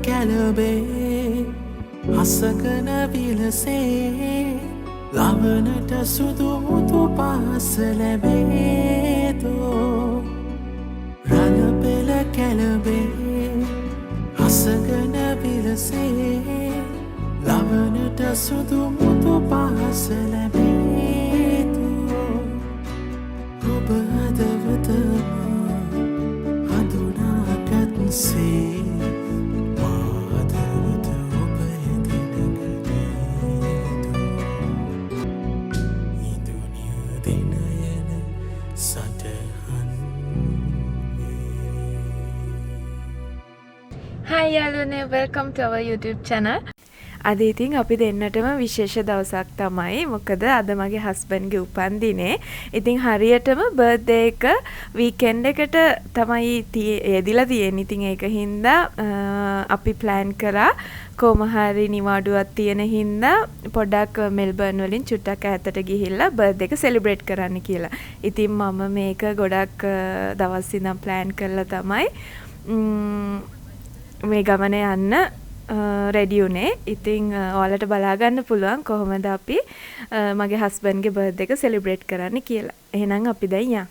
කැලබේ අසකන විලසේ ලවනට සුදු මුතු පාස ලැබේතෝ රළපෙළ කැලබේ අසකන විලසේ ලවනට සුදු මුතු පාස ලැබේතෝ ඔබ හදවතම හඳුනාගත්සේ Hi යාළුවනේ, welcome to our YouTube channel. අද ඉතින් අපි දෙන්නටම විශේෂ දවසක් තමයි. මොකද අද මගේ හස්බන්ඩ්ගේ උපන්දිනේ. ඉතින් හරියටම බර්ත්ඩේ එක වීකෙන්ඩ් එකට තමයි යෙදිලා තියෙන්නේ. ඉතින් ඒක හින්දා අපි ප්ලෑන් කරා කොහොම හරි නිවාඩුවක් තියෙන හින්දා පොඩ්ඩක් මෙල්බර්න් වලින් චුට්ටක් ඈතට ගිහිල්ලා බර්ත්ඩේ එක සෙලිබ්‍රේට් කරන්න කියලා. ඉතින් මම මේක ගොඩක් දවස් ඉඳන් ප්ලෑන් කරලා තමයි මේ ගමන යන්න රෙඩි උනේ. ඉතින් ඔයාලට බලා ගන්න පුළුවන් කොහොමද අපි මගේ හස්බන්ඩ්ගේ බර්ත්ඩේ එක සෙලිබ්‍රේට් කරන්න කියලා. එහෙනම් අපි දැන් යමු.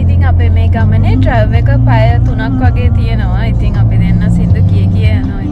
ඉතින් අපේ මේ ගමනේ ට්‍රැවල් එක පැය 3ක් වගේ තියෙනවා. ඉතින් අපි දෙන්න සින්දු කිය යනවා.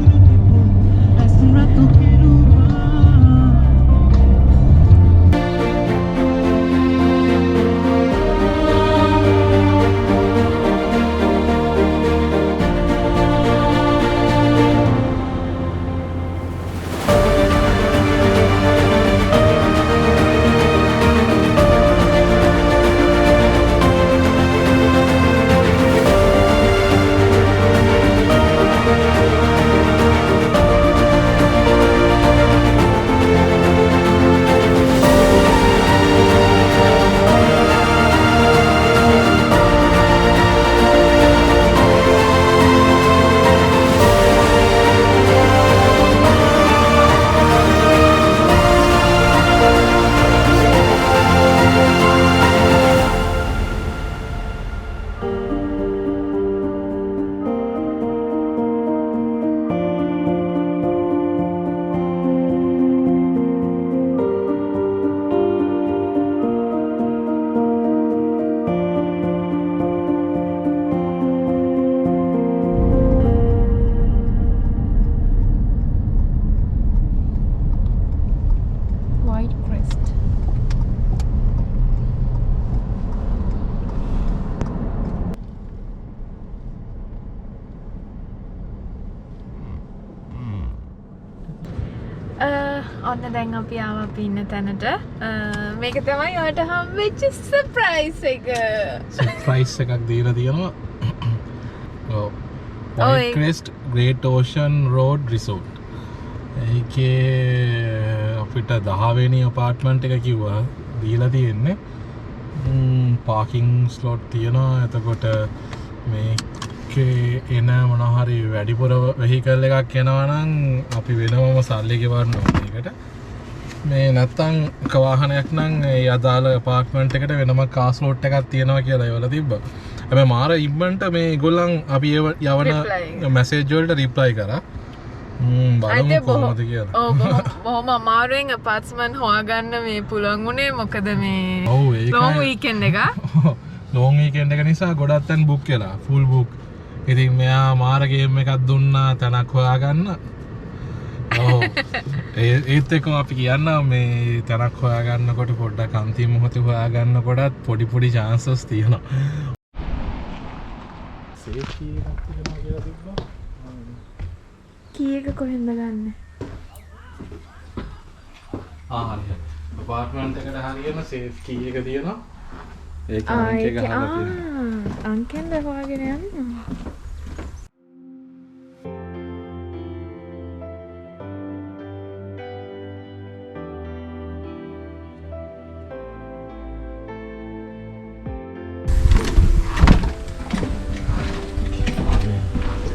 ඔන්න දැන් අපි ආවා අපි ඉන්න තැනට. මේක තමයි ඔයාලට හම්බෙච්ච සර්ප්‍රයිස් එක. සර්ප්‍රයිස් එකක් දීලා තියෙනවා. ඔව්. Point Crest Great Ocean Road Resort. ඒකේ අපිට 10 වෙනි අපාර්ට්මන්ට් එක කිව්වා දීලා තියෙන්නේ. පාකින් ස්ලොට් තියෙනවා. එතකොට මේකේ එන මොන හරි වැඩිපුර වෙහිකල් එකක් එනවා නම් අපි වෙනවම සල්ලි ගෙවන්න ඕනේ ඒකට. මේ නැත්තම් වාහනයක් නම් ඒ අදාළ අපාර්ට්මන්ට් එකට වෙනම කාර් ස්ලොට් එකක් තියෙනවා කියලා ඒවල තිබ්බා. හැබැයි මාර ඉක්මනට මේ ඒගොල්ලන් අපි යවන මැසේජ් වලට රිප්ලයි කරා. බලමු කොහොමද කියලා. ඔව් බොහොම අමාරුවෙන් අපාර්ට්මන්ට් හොයාගන්න මේ පුළුවන් උනේ. මොකද මේ ඔව් ඒක ලොන් වීකෙන්ඩ් එක. ලොන් වීකෙන්ඩ් එක නිසා ගොඩක් තැන් බුක් කළා. Full book. ඉතින් මෙයා මාර ගේම් එකක් දුන්නා තැනක් හොයාගන්න. ඔව්. ඒත් එක්කම අපි කියන්නා මේ තැනක් හොයාගන්නකොට පොඩ්ඩක් අන්තිම මොහොතේ හොයාගන්නකොටත් පොඩි chances තියෙනවා. සේෆ්ටි එකක් තියෙනවා කියලා තිබ්බා. කී එක කොහෙන්ද ගන්නෙ? හරි. අපාර්ට්මන්ට් එකට හරියම සේෆ් කී එක තියෙනවා. ඒක අංක එක ගහලා තියෙනවා. අංකෙන්ද හොයාගෙන යන්නේ.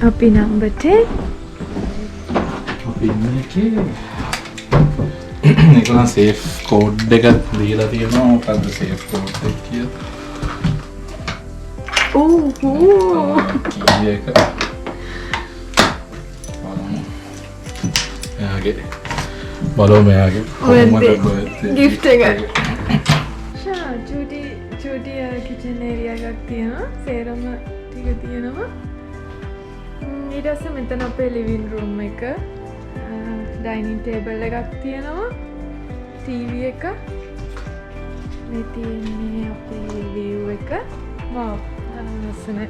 Happy number 10. අපි ඉන්න එකේ ඒක නම් සේෆ් කෝඩ් එකක් දීලා තියෙනවා. මොකක්ද සේෆ් කෝඩ් එක කියලා? කී එක එයාගේ බලෝ මෙයාගේ ගිෆ්ට් එක. චූටි කිචන් ඒරියා එකක් තියෙනවා. සේරම ටික තියෙනවා. ඊට පස්සේ මෙතන අපේ ලිවිං රූම් එක, ඩයිනින් ටේබල් එකක් තියෙනවා, ටීවී එක. මේ තියෙන්නේ අපේ view එක. wow ලස්සනයි.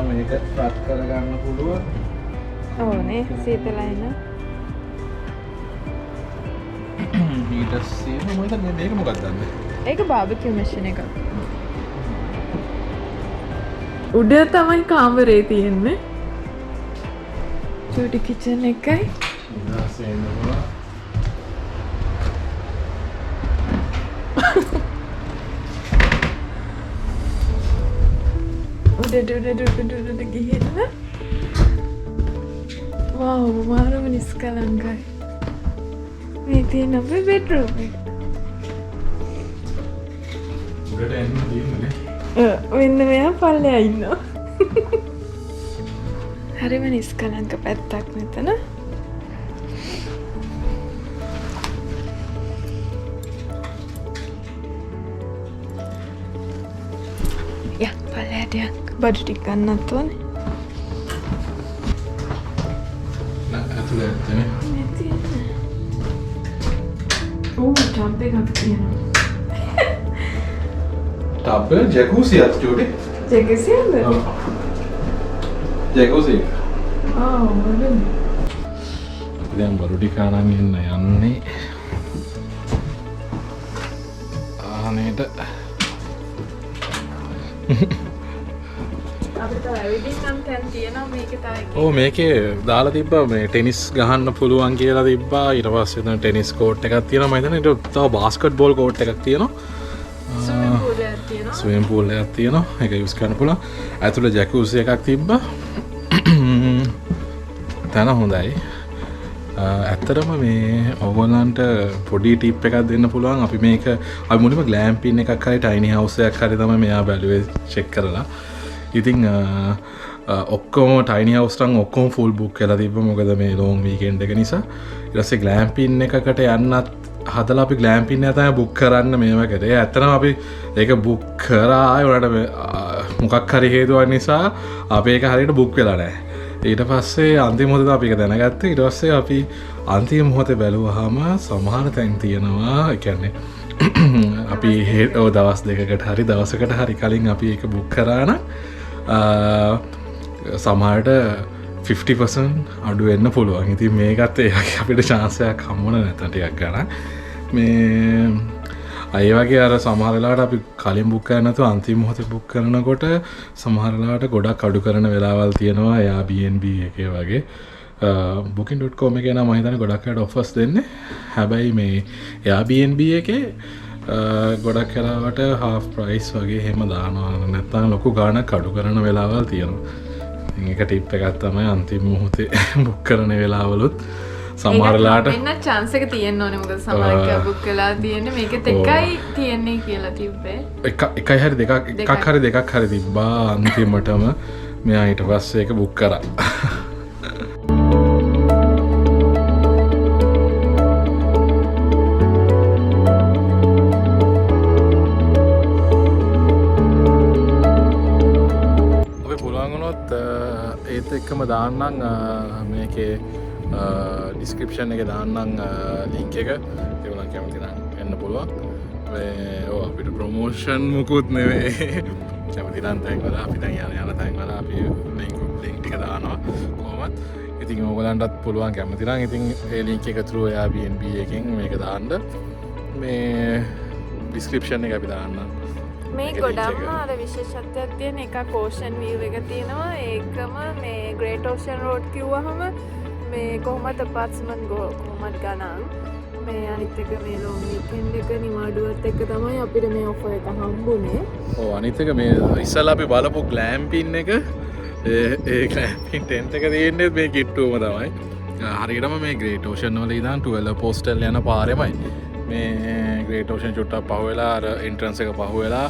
මේක රත් කරගන්න පුළුවන්. ඕනේ සීතලයින. හීටර්ස් තියෙනවා. මම හිතන්නේ මේක මොකක්ද දන්නේ? ඒක බාබකියු මැෂින් එකක්. උඩ තමයි කාමරේ තියෙන්නේ. චූටි කිචන් එකයි. ඉන්නවා. උඩ ගිහින්න. වව් මාරම නිස්කලංකයි. මේ තියෙන අපේ බෙඩ්රූම් එක. උඩට එන්න තියෙන්නේ. වෙන්න මෙයා පල්ලෙයා ඉන්නවා. හරිම නිස්කලංක පැත්තක් මෙතන. යා පල්ලෙයාට යක් බඩු ටික ගන්නත් ඕනේ. ඇතුළේ ඇත්තනේ. මේ තියෙන්නේ. ටබ් එකක් තියෙනවා. ටබ් එක ජැකුසි අත් චූටි. ජැකුසියද? ඔව්. ජැකුසි. වලුනේ. අපි දැන් බඩු ටික අරන් යන්නේ. ආනේට අපිට ඇවිදින් නම් තැන් තියෙනවා මේකේ තව එකක්. ඕ මේකේ දාලා තිබ්බා මේ ටෙනිස් ගහන්න පුළුවන් කියලා තිබ්බා. ඊට පස්සේ දැන් ටෙනිස් කෝට් එකක් තියෙනවා. මම හිතන්නේ ඊට තව බාස්කට් බෝල් කෝට් එකක් තියෙනවා. ස්විමින් pool එකක් තියෙනවා. ස්විමින් pool එකක් තියෙනවා. ඒක යූස් කරන්න පුළුවන්. ඇතුළේ ජැකුසි එකක් තිබ්බා. තන හොඳයි. ඇත්තටම මේ ඔයගොල්ලන්ට පොඩි ටිප් එකක් දෙන්න පුළුවන්. අපි මේක අපි මුලින්ම ග්ලෑම්පින් එකක් හරි ටයිනි හවුස් එකක් හරි තමයි මෙයා බැලුවේ චෙක් කරලා. ඉතින් ඔක්කොම ටයිනි හවුස් නම් ඔක්කොම ෆුල් බුක් කරලා තිබ්බා. මොකද මේ ලොන් වීකෙන්ඩ් එක නිසා. ඊට පස්සේ ග්ලෑම්පින් එකකට යන්නත් හදලා අපි ග්ලෑම්පින් එක තමයි බුක් කරන්න මේව කරේ. ඇත්තටම අපි ඒක බුක් කරා උනට මොකක් හරි හේතුවක් නිසා අපි ඒක හරියට බුක් වෙලා නැහැ. ඊට පස්සේ අන්තිම මොහොතේ අපි ඒක දැනගත්තා. ඊට පස්සේ අපි අන්තිම මොහොතේ බැලුවාම සමහර තැන් තියෙනවා. ඒ කියන්නේ අපි දවස් දෙකකට හරි දවසකට හරි කලින් අපි ඒක බුක් කරා නම් සමහරට 50% අඩු වෙන්න පුළුවන්. ඉතින් මේකත් ඒ වගේ අපිට chance එකක් හම්බුණා නැත්නම් ටිකක් ගන්න. මේ අය වගේ අර සමහර වෙලාවට අපි කලින් බුක් කරන්නේ නැතුව අන්තිම මොහොතේ බුක් කරනකොට සමහර වෙලාවට ගොඩක් අඩු කරන වෙලාවල් තියෙනවා. Airbnb එකේ වගේ booking.com එකේ නම් මම හිතන්නේ ගොඩක් අයට offers දෙන්නේ. හැබැයි මේ Airbnb එකේ ගොඩක් වෙලාවට half price වගේ එහෙම දානවා. නැත්නම් ලොකු ගාණක් අඩු කරන වෙලාවල් තියෙනවා. ඉතින් ඒක ටිප් එකක් තමයි අන්තිම මොහොතේ බුක් කරන වෙලාවලුත් සමහරලාට වෙන chance එක තියෙන්න ඕනේ. මොකද සමහරක් බුක් වෙලා තියෙන්නේ මේකෙත් එකයි තියෙන්නේ කියලා තිබ්බේ. එකයි හරි දෙකක් හරි තිබ්බා. අන්තිමටම මෙයා ඊට පස්සේ ඒක බුක් කරා. අපි පුළුවන් වුණොත් ඒත් එක්කම දාන්නම් මේකේ ඩිස්ක්‍රිප්ෂන් එක දාන්නම් ලින්ක් එක. ඒගොල්ලන් කැමති නම් එන්න පුළුවන්. අපිට ප්‍රමෝෂන් මුකුත් නෙවේ කැමතිරන් තැන්වල අපි තැන් යන තැන්වල අපි ලින්ක් ටික දානවා කොහොමත් ඉතින් ඕගලන්ටත් පුළුවන් කැමතිරන් ඉතින් ඒ ලින්ක් එක through Airbnb එකෙන් මේක දාන්න මේ ඩිස්ක්‍රිප්ෂන් එක අපි දාන්න මේ ගොඩක්ම අර විශේෂත්වයක් තියෙන එක ඕෂන් වීව් එක තියෙනවා ඒකම මේ ග්‍රේට් ඕෂන් රෝඩ් කිව්වහම මේ කොහොමද අපාර්ට්මන්ට් කොහොමද ගණන් මේ අනිත් එක මේ ලොන් වීකෙන්ඩ් එක නිවාඩුවත් එක්ක තමයි අපිට මේ ඔෆර් එක හම්බුනේ. ඔව් අනිත් එක මේ ඉස්සල්ලා අපි බලපු ග්ලෑම්පින් එක ඒ ග්ලෑම්පින් ටෙන්ට් එක තියෙන්නේ මේ කිට්ටුවම තමයි. හරියටම මේ ග්‍රේට් ඕෂන් වල ඉඳන් 12 පෝස්ටල් යන පාරෙමයි. මේ ග්‍රේට් ඕෂන් චුට්ටක් පහුවෙලා අර එන්ට්‍රන්ස් එක පහුවෙලා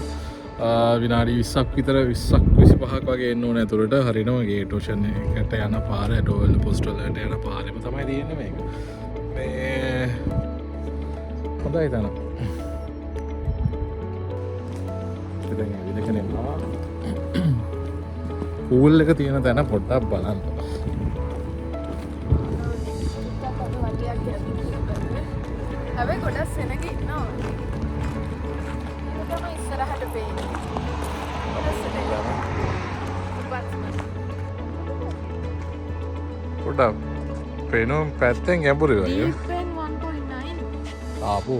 විනාඩි 20ක් විතර 20ක් 25ක් වගේ එන්න ඕන ඇතුළට හරියටම ග්‍රේට් ඕෂන් එකට යන පාර 12 පෝස්ටල් වලට යන පාරෙම තමයි තියෙන්නේ මේක. මේ හොඳයි තන. ඉතින් විදිහකනේ පූල් එක තියෙන තැන පොඩ්ඩක් බලන්න. හැබැයි ගොඩක් සෙනග ඉන්නවා. ඒක තමයි ඉස්සරහට පේන්නේ. පොඩ්ඩක් පේනවා පැත්තෙන් ගැඹුරුයි වගේ. pen 1.9 ආපු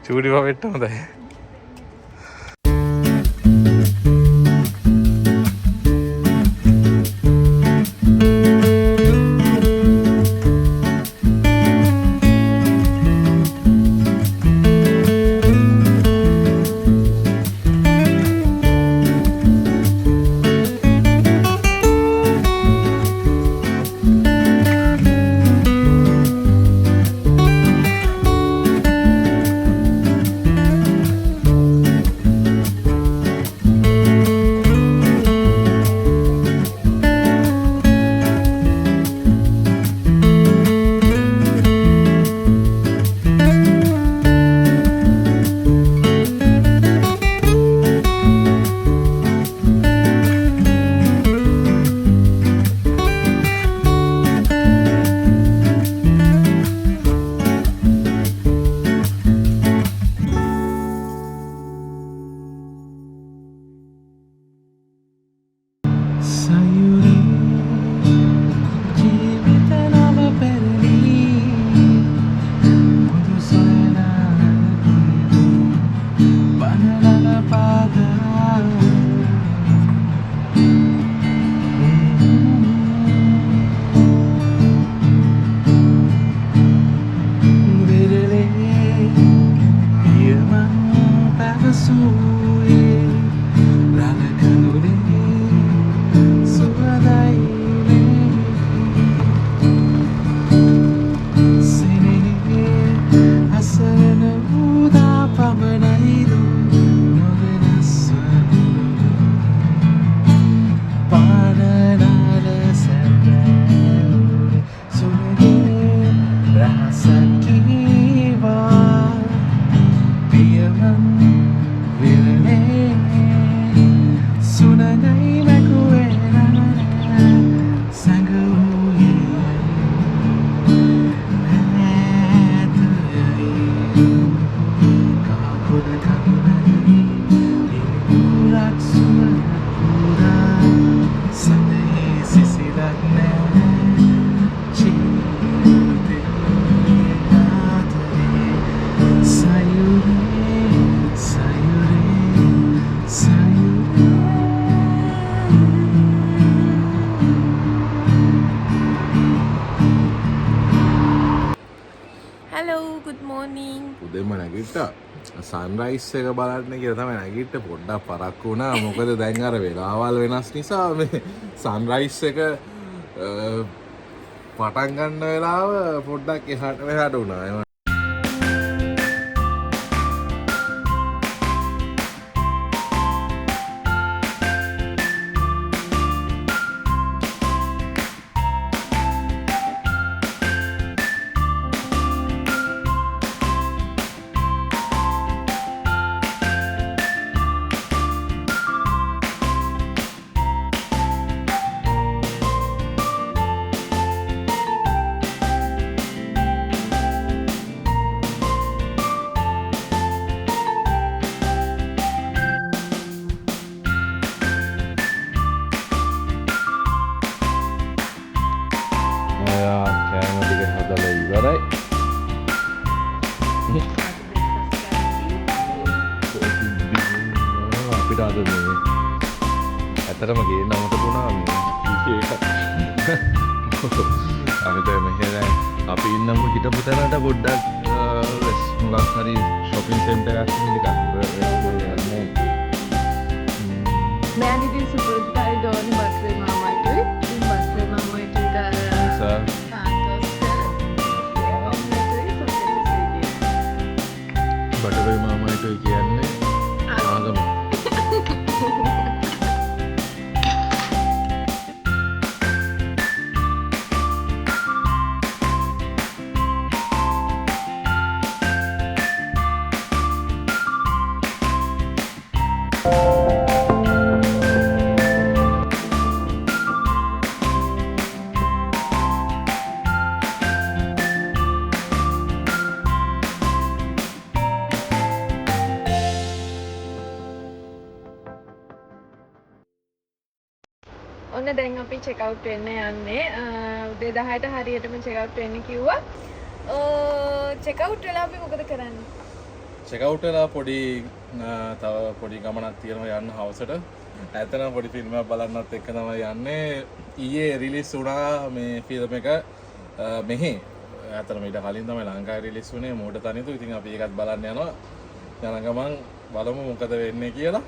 චූඩි වවෙට්ට හොඳයි. උදේම නැගිට්ටා සන්රයිස් එක බලන්න කියලා තමයි නැගිට්ට පොඩ්ඩක් පරක්කු වුණා මොකද දැන් අර වෙලාවල් වෙනස් නිසා මේ සන්රයිස් එක පටන් ගන්න වෙලාව පොඩ්ඩක් එහාට මෙහාට වුණා අපිට අද මේ ඇත්තටම ගේන්න අමතකුණා මේ අපිට මෙහෙ අපි ඉන්නම හිටපු තැනට පොඩ්ඩක් මොකක් හරි shopping center එකක් නිකන් मैं इतनी सुपरस्टार डॉन बर्थडे मामा के बर्थडे मामा इनका सर බටරි මාමයිට කියන්නේ ආගම ඔන්න දැන් අපි චෙක් අවුට් වෙන්න යන්නේ. උදේ 10ට හරියටම චෙක් අවුට් වෙන්න කිව්වා. චෙක් අවුට් වෙලා අපි මොකද කරන්නේ? චෙක් අවුට් වෙලා පොඩි තව පොඩි ගමනක් තියෙනවා යන්න හවසට. ඇත්තටම පොඩි ෆිල්ම් එකක් බලන්නත් එක්ක තමයි යන්නේ. ඊයේ රිලීස් වුණා මේ ෆිල්ම් එක මෙහි. ඇත්තටම ඊට කලින් තමයි ලංකාවේ රිලීස් වුණේ මෝඩ තනිතු. ඉතින් අපි ඒකත් බලන්න යනවා. යන ගමන් බලමු මොකද වෙන්නේ කියලා.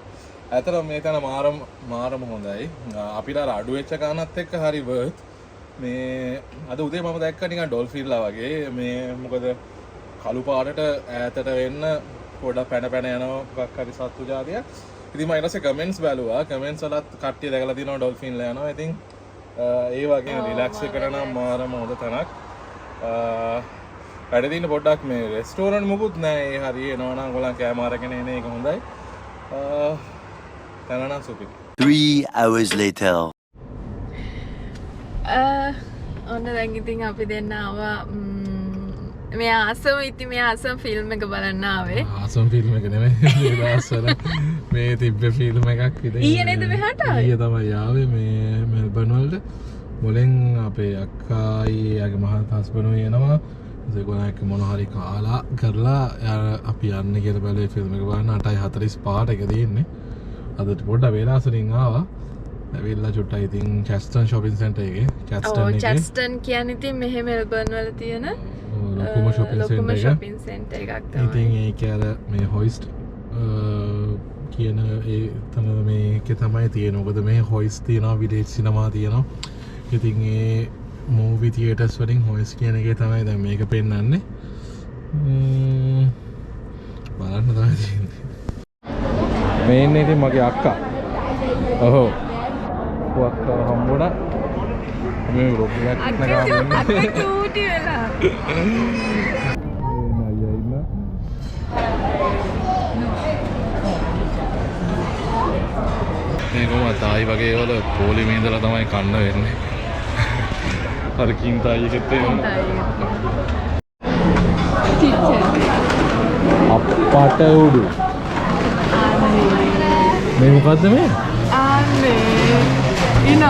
ඇතරම් මේ තැන මාරම හොඳයි. අපිට අඩු වෙච්ච ගානත් එක්ක හරි වර්ත්. මේ අද උදේ මම දැක්ක නිකන් ඩොල්ෆින්ලා වගේ මේ මොකද කළු පාටට ඈතට වෙන්න පොඩක් පැන යනවා මොකක් හරි සත්තු జాතියක්. ඉතින් මම ඊට පස්සේ කමෙන්ට්ස් බැලුවා. කමෙන්ට්ස් වලත් කට්ටිය දැකලා දිනවා ඩොල්ෆින්ලා යනවා. ඉතින් ඒ වගේ රිලැක්ස් එකට නම් මාරම හොඳ තැනක්. වැඩ දින්න පොඩ්ඩක් මේ රෙස්ටෝරන්ට් මොකුත් නැහැ. ඒ හරිය එනවා නම් ඔයගොල්ලන් කෑම අරගෙන එන එක හොඳයි. 3 hours later. ඔන්න දැන් ඉතින් අපි දෙන්න ආවා මේ ආසම ෆිල්ම් එක බලන්න ආවේ. ආසම් ෆිල්ම් එක නෙමෙයි දවස්වල මේ තිබ්බ ෆිල්ම් එකක් ඉතින් ඊයේ නේද මෙහාට ආවේ? ඊයේ තමයි ආවේ මේ මෙල්බර්න් වලට. මුලින් අපේ අක්කායි එයාගේ මහත් හස්බන්ඩ් එනවා. ඒගොල්ලෝ එක්ක මොන හරි කාලා කරලා අපි යන්නේ කියලා බැලුවේ ෆිල්ම් එක බලන්න 8:45 එක තියෙන්නේ. අද පොඩ්ඩක් වේලාසලින් ආවා. ඇවිල්ලා චුට්ටක් ඉතින් චැස්ටන් shopping center එකේ චැස්ටන් කියන්නේ ඉතින් මෙහෙ මෙල්බර්න් වල තියෙන ලොකුම shopping center එකක් තමයි. ඉතින් ඒක අර මේ hoist කියන ඒ තමයි මේකේ තමයි තියෙන්නේ. මොකද මේ hoist තියෙනවා village cinema තියෙනවා. ඉතින් ඒ movie theaters වලින් hoist කියන එකේ තමයි දැන් මේක පෙන්නන්නේ. බලන්න තමයි තියෙන්නේ. මේ ඉන්නේ ඉතින් මගේ අක්කා. ඔහො. අක්කා හම්බුණා. මේ රොක් එකක් නගාගෙන. අක්කා චූටි වෙලා. නයියා ඉන්න. මේ කොහොමද තායි වගේ වල පොලිමේ ඉඳලා තමයි කන්න වෙන්නේ. අර කින්තායි එකත් එනවා. අප්පට උඩු. මේ මොකද්ද මේ? ආන්නේ ඉන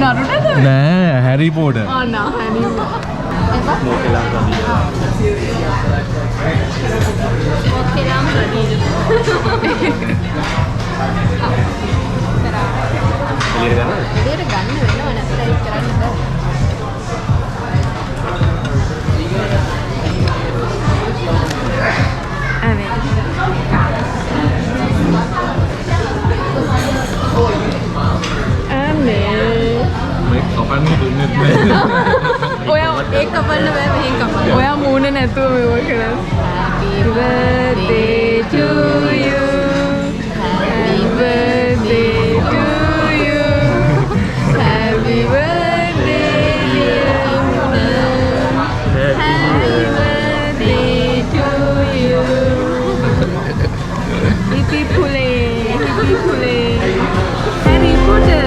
නරුටද? නෑ හැරි පොටර්. නා හැරි මොකෙලා කපන්නේ දුන්නේ නැහැ. ඔයා ඒක කපන්න බෑ මෙහෙන් කපන්න. ඔයා මූණ නැතුව මේව කරා. Happy birthday to you. Happy birthday to you. Happy birthday dear Muna. Happy birthday to you. Happy birthday. Harry Potter.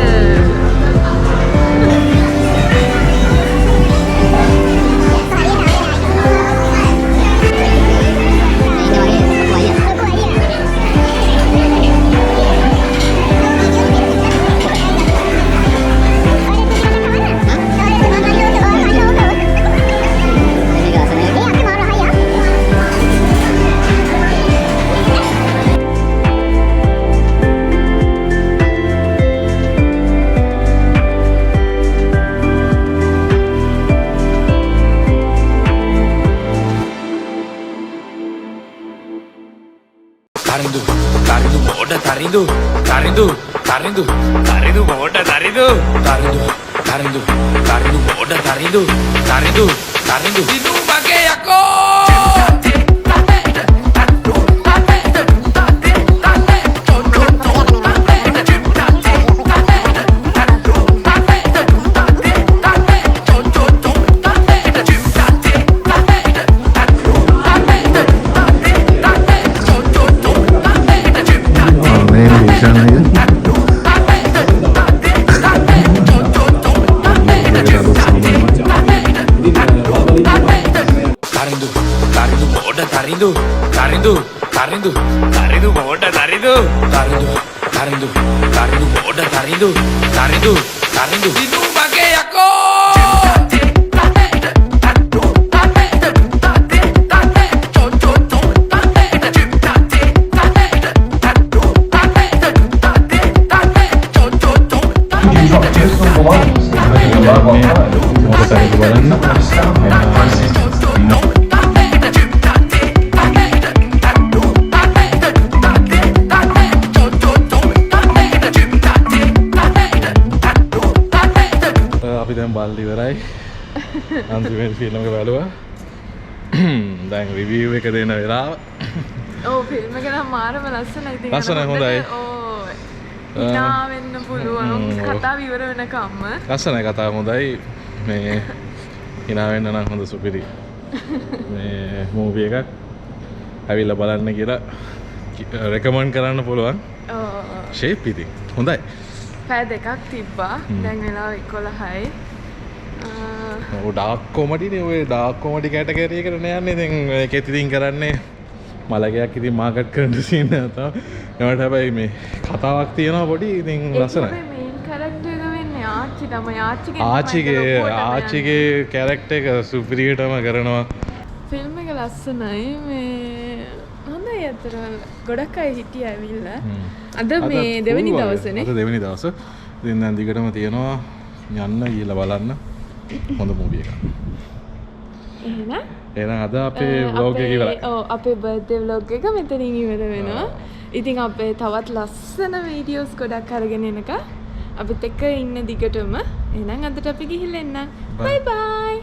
Tarindu, tarindu, moda tarindu, tarindu, tarindu, tarindu, moda tarindu, tarindu, tarindu, tarindu, moda tarindu, tarindu, tarindu. Dinu bage ako. Tarindu, tarindu, tarindu, tarindu, moda tarindu, tarindu, tarindu, tarindu, moda tarindu, tarindu, tarindu. Dinu bage ako. අපි දැන් බල්ලි ඉවරයි. අන්තිමේ film එක බලුවා. දැන් review එක දෙන්න වෙලාව. ඔව් ෆිල්ම් එක නම් මාරම ලස්සනයි. ඉතින් ලස්සනයි, හොඳයි. ඔව්. හිනා වෙන්න පුළුවන්. කතාව ඉවර වෙනකම්ම. ලස්සනයි කතාව හොඳයි. මේ හිනා වෙන්න නම් හොඳ සුපිරි මේ මූවි එකක්. ඇවිල්ලා බලන්න කියලා රෙකමන්ඩ් කරන්න පුළුවන්. ඔව්. ෂේප් ඉතින් හොඳයි. පැය දෙකක් තිබ්බා. දැන් වෙලාව 11යි. ඔය ඩාර්ක් කොමඩිනේ ඔය ඩාර්ක් කොමඩි කැටගරි එකට නේ යන්නේ. දැන් ඒකෙත් ඉතින් කරන්නේ මලකයක් ඉතින් මාකට් කරන්න සීන් එක තමයි. ඒකට හැබැයි මේ කතාවක් තියෙනවා පොඩි ඉතින් ලස්සනයි. මේ මේන් කැරක්ටර් එක වෙන්නේ ආච්චි තමයි. ආච්චිගේ කැරක්ටර් එක සුපිරියටම කරනවා. ෆිල්ම් එක ලස්සනයි. මේ හොඳයි අතර ගොඩක් අය හිටියා ඇවිල්ලා. අද මේ දෙවෙනි දවසනේ. අද දෙවෙනි දවස. ඉතින් දැන් දිගටම තියෙනවා යන්න ගිහලා බලන්න හොඳ මූවි එකක්. එහෙනම් අද අපේ vlog එක ඉවරයි. ඔව් අපේ බර්ත්ඩේ vlog එක මෙතනින් ඉවර වෙනවා. ඉතින් අපේ තවත් ලස්සන වීඩියෝස් ගොඩක් අරගෙන එනක අපිත් එක්ක ඉන්න දිගටම. එහෙනම් අදට අපි ගිහින් එන්න. බයි බයි.